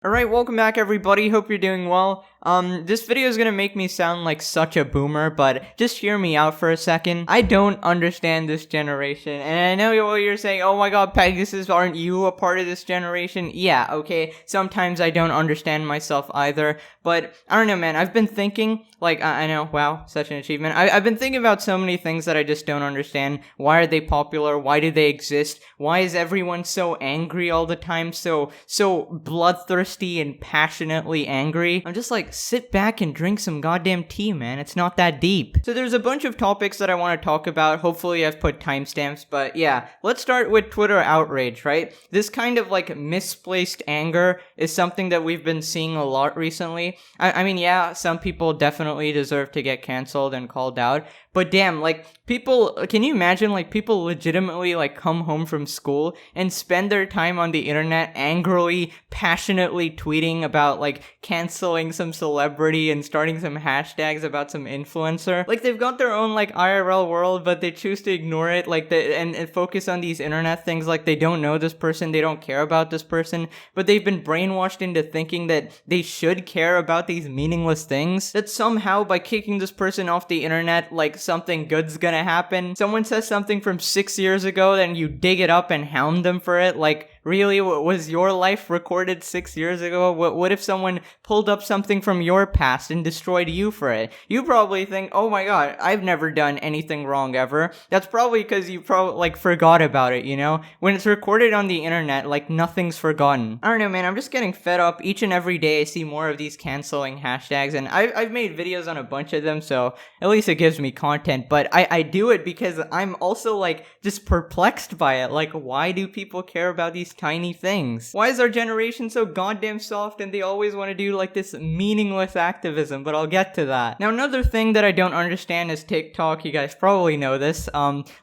Alright, welcome back everybody, hope you're doing well. This video is gonna make me sound like such a boomer, but just hear me out for a second. I don't understand this generation, and I know what you're saying, oh my god, Pegasus, aren't you a part of this generation? Yeah, okay, sometimes I don't understand myself either, but I don't know, man, I've been thinking, I know, wow, such an achievement. I've been thinking about so many things that I just don't understand. Why are they popular? Why do they exist? Why is everyone so angry all the time? So bloodthirsty and passionately angry? I'm just like, sit back and drink some goddamn tea, man. It's not that deep. So there's a bunch of topics that I want to talk about. Hopefully I've put timestamps, but yeah. Let's start with Twitter outrage, right? This kind of misplaced anger is something that we've been seeing a lot recently. I mean, yeah, some people definitely deserve to get canceled and called out, but damn, people, can you imagine, people legitimately, come home from school and spend their time on the internet angrily, passionately tweeting about, canceling some celebrity and starting some hashtags about some influencer? They've got their own, IRL world, but they choose to ignore it, and focus on these internet things, they don't know this person, they don't care about this person, but they've been brainwashed into thinking that they should care about these meaningless things, that somehow by kicking this person off the internet, something good's gonna happen. Someone says something from 6 years ago, then you dig it up and hound them for it. Really, was your life recorded 6 years ago? What if someone pulled up something from your past and destroyed you for it? You probably think, oh my god, I've never done anything wrong ever. That's probably because you forgot about it, you know? When it's recorded on the internet, nothing's forgotten. I don't know, man, I'm just getting fed up. Each and every day I see more of these canceling hashtags, and I've made videos on a bunch of them, so at least it gives me content, but I do it because I'm also, just perplexed by it. Why do people care about these tiny things? Why is our generation so goddamn soft and they always want to do this meaningless activism? But I'll get to that. Now, another thing that I don't understand is TikTok. You guys probably know this.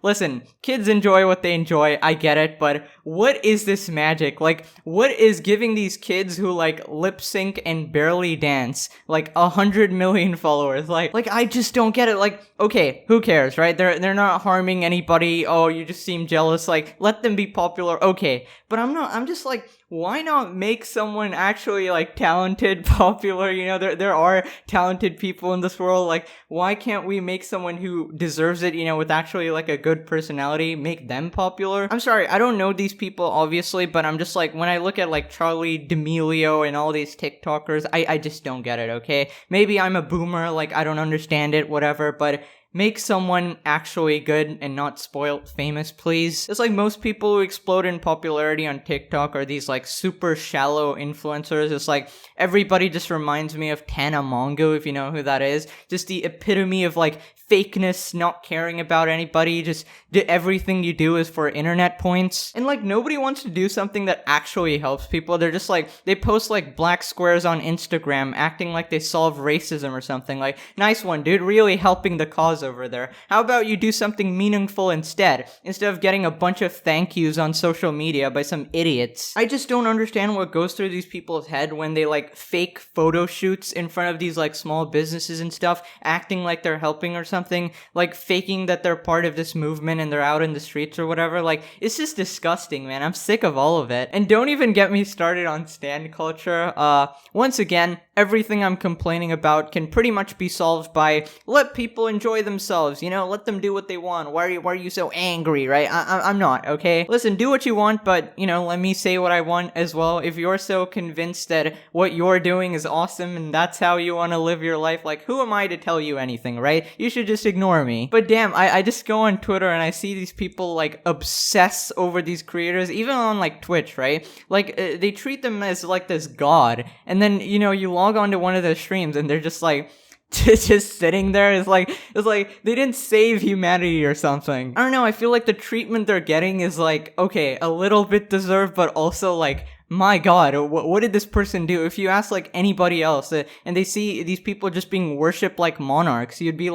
Listen, kids enjoy what they enjoy, I get it, but what is this magic? What is giving these kids who lip sync and barely dance 100 million followers? I just don't get it. Okay, who cares, right? They're not harming anybody. Oh, you just seem jealous. Let them be popular. Okay, but I'm just why not make someone actually talented, popular? You know, there are talented people in this world. Why can't we make someone who deserves it, you know, with actually a good personality, make them popular? I'm sorry, I don't know these people obviously, but I'm just when I look at Charlie D'Amelio and all these TikTokers, I just don't get it, okay? Maybe I'm a boomer, I don't understand it, whatever, but make someone actually good and not spoiled famous, please. It's most people who explode in popularity on TikTok are these super shallow influencers. It's everybody just reminds me of Tana Mongo, if you know who that is. Just the epitome of fakeness, not caring about anybody, just everything you do is for internet points. And nobody wants to do something that actually helps people. They're just they post black squares on Instagram acting like they solve racism or something. Nice one, dude, really helping the cause over there. How about you do something meaningful instead of getting a bunch of thank yous on social media by some idiots? I just don't understand what goes through these people's head when they fake photo shoots in front of these small businesses and stuff, acting like they're helping or something, faking that they're part of this movement and they're out in the streets or whatever. It's just disgusting, man. I'm sick of all of it. And don't even get me started on stan culture. Once again, everything I'm complaining about can pretty much be solved by let people enjoy themselves, you know, let them do what they want. Why are you so angry, right? I'm not, okay? Listen, do what you want, but, you know, let me say what I want as well. If you're so convinced that what you're doing is awesome and that's how you want to live your life, who am I to tell you anything, right? You should just ignore me. But damn, I just go on Twitter and I see these people, obsess over these creators, even on, Twitch, right? They treat them as, this god, and then, you know, you log on to one of their streams and they're just just sitting there. It's like they didn't save humanity or something. I don't know, I feel the treatment they're getting is okay, a little bit deserved, but also my god, what did this person do? If you ask anybody else and they see these people just being worshipped like monarchs, you'd be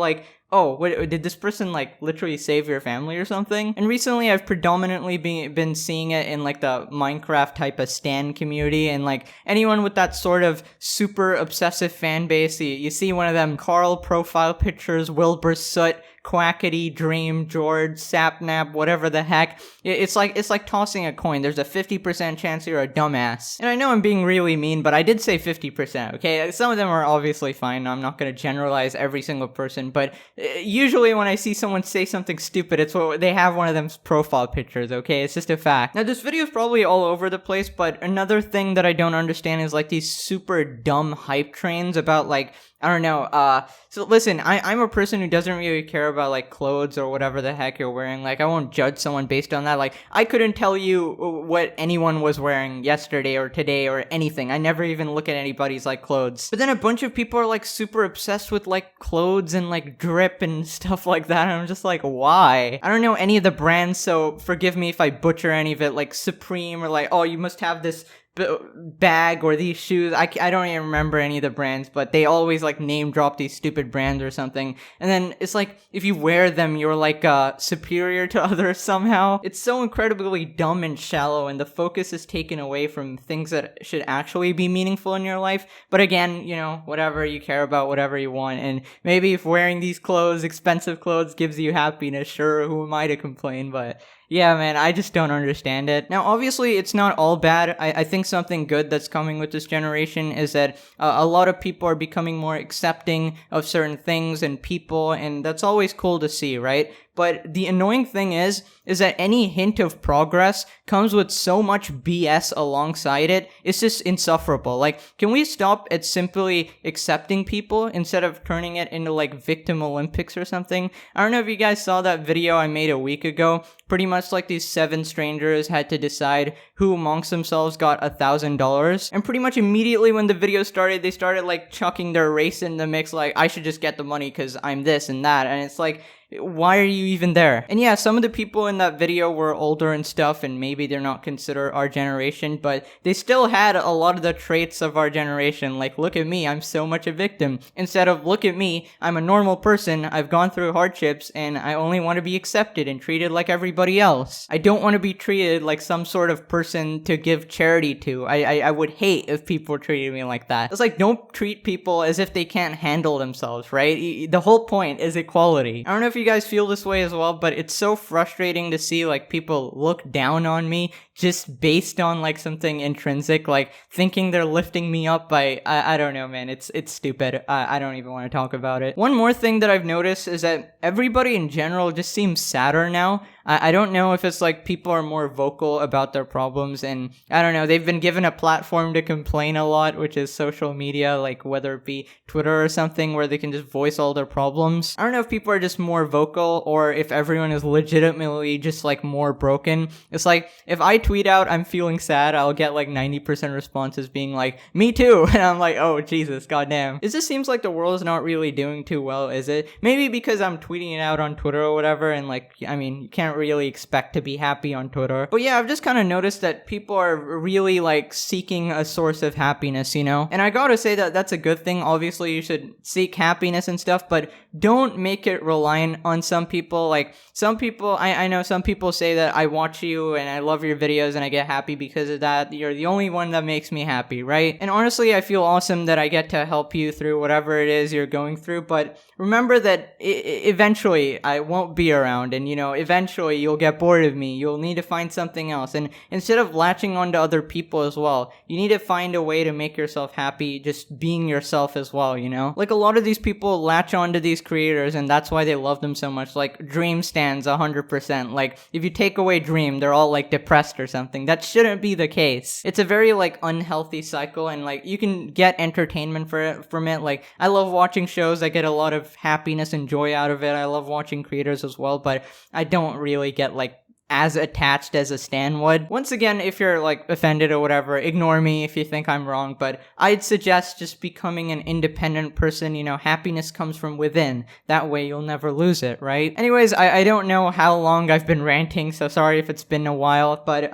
oh, did this person literally save your family or something? And recently I've predominantly been seeing it in the Minecraft type of stan community, and anyone with that sort of super obsessive fan base, you see one of them Carl profile pictures, Wilbur Soot, quackity, dream, George, sapnap, whatever the heck. It's like tossing a coin. There's a 50% chance you're a dumbass. And I know I'm being really mean, but I did say 50%, okay? Some of them are obviously fine. I'm not gonna generalize every single person, but usually when I see someone say something stupid, it's what they have one of them's profile pictures, okay? It's just a fact. Now, this video is probably all over the place, but another thing that I don't understand is like these super dumb hype trains about like, I don't know, so listen, I'm a person who doesn't really care about, like, clothes or whatever the heck you're wearing. Like, I won't judge someone based on that. Like, I couldn't tell you what anyone was wearing yesterday or today or anything. I never even look at anybody's, like, clothes. But then a bunch of people are, like, super obsessed with, like, clothes and, like, drip and stuff like that, and I'm just like, why? I don't know any of the brands, so forgive me if I butcher any of it, like Supreme or like, oh, you must have this bag or these shoes. I don't even remember any of the brands, but they always like name drop these stupid brands or something, and then it's like if you wear them you're like superior to others somehow. It's so incredibly dumb and shallow, and the focus is taken away from things that should actually be meaningful in your life. But again, you know, whatever, you care about whatever you want, and maybe if wearing these clothes, expensive clothes, gives you happiness, sure, who am I to complain? But yeah, man, I just don't understand it. Now, obviously, it's not all bad. I think something good that's coming with this generation is that a lot of people are becoming more accepting of certain things and people, and that's always cool to see, right? But the annoying thing is that any hint of progress comes with so much BS alongside it. It's just insufferable. Like, can we stop at simply accepting people instead of turning it into like Victim Olympics or something? I don't know if you guys saw that video I made a week ago. Pretty much like these 7 strangers had to decide who amongst themselves got $1,000. And pretty much immediately when the video started, they started like chucking their race in the mix, like, I should just get the money because I'm this and that. And it's like, why are you even there? And yeah, some of the people in that video were older and stuff, and maybe they're not considered our generation, but they still had a lot of the traits of our generation. Like, look at me, I'm so much a victim. Instead of, look at me, I'm a normal person, I've gone through hardships, and I only want to be accepted and treated like everybody else. I don't want to be treated like some sort of person to give charity to. I would hate if people treated me like that. It's like, don't treat people as if they can't handle themselves, right? The whole point is equality. I don't know if you guys feel this way as well, but it's so frustrating to see like people look down on me just based on like something intrinsic, like thinking they're lifting me up by I don't know, man. It's stupid. I don't even want to talk about it. One more thing that I've noticed is that everybody in general just seems sadder now. I don't know if it's like people are more vocal about their problems, and I don't know, they've been given a platform to complain a lot, which is social media, like whether it be Twitter or something where they can just voice all their problems. I don't know if people are just more vocal or if everyone is legitimately just like more broken. It's like if I tweet out I'm feeling sad, I'll get like 90% responses being like, me too, and I'm like, oh Jesus, goddamn. It just seems like the world is not really doing too well, is it? Maybe because I'm tweeting it out on Twitter or whatever, and like, I mean, you can't really expect to be happy on Twitter. But yeah, I've just kind of noticed that people are really like seeking a source of happiness, you know? And I gotta say that that's a good thing. Obviously, you should seek happiness and stuff, but don't make it reliant on some people. Like, some people, I know some people say that I watch you and I love your videos and I get happy because of that. You're the only one that makes me happy, right? And honestly, I feel awesome that I get to help you through whatever it is you're going through, but remember that eventually I won't be around, and you know, eventually you'll get bored of me. You'll need to find something else, and instead of latching onto other people as well, you need to find a way to make yourself happy just being yourself as well, you know? Like, a lot of these people latch onto these creators and that's why they love them so much. Like, Dream stands 100%. Like, if you take away Dream, they're all like depressed or something. That shouldn't be the case. It's a very like unhealthy cycle, and like you can get entertainment from it. Like, I love watching shows. I get a lot of happiness and joy out of it. I love watching creators as well, but I don't really get like as attached as a stan would. Once again, if you're like offended or whatever, ignore me if you think I'm wrong, but I'd suggest just becoming an independent person. You know, happiness comes from within. That way you'll never lose it, right? Anyways, I don't know how long I've been ranting, so sorry if it's been a while, but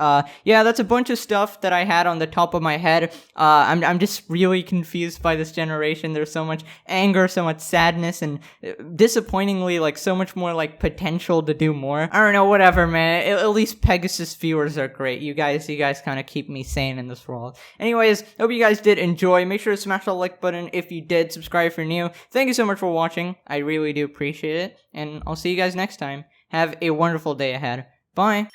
yeah, that's a bunch of stuff that I had on the top of my head. I'm just really confused by this generation. There's so much anger, so much sadness, and disappointingly, like so much more like potential to do more. I don't know, whatever, man. at least Pegasus viewers are great. You guys kind of keep me sane in this world. Anyways, hope you guys did enjoy. Make sure to smash the like button if you did. Subscribe if you're new. Thank you so much for watching. I really do appreciate it. And I'll see you guys next time. Have a wonderful day ahead. Bye.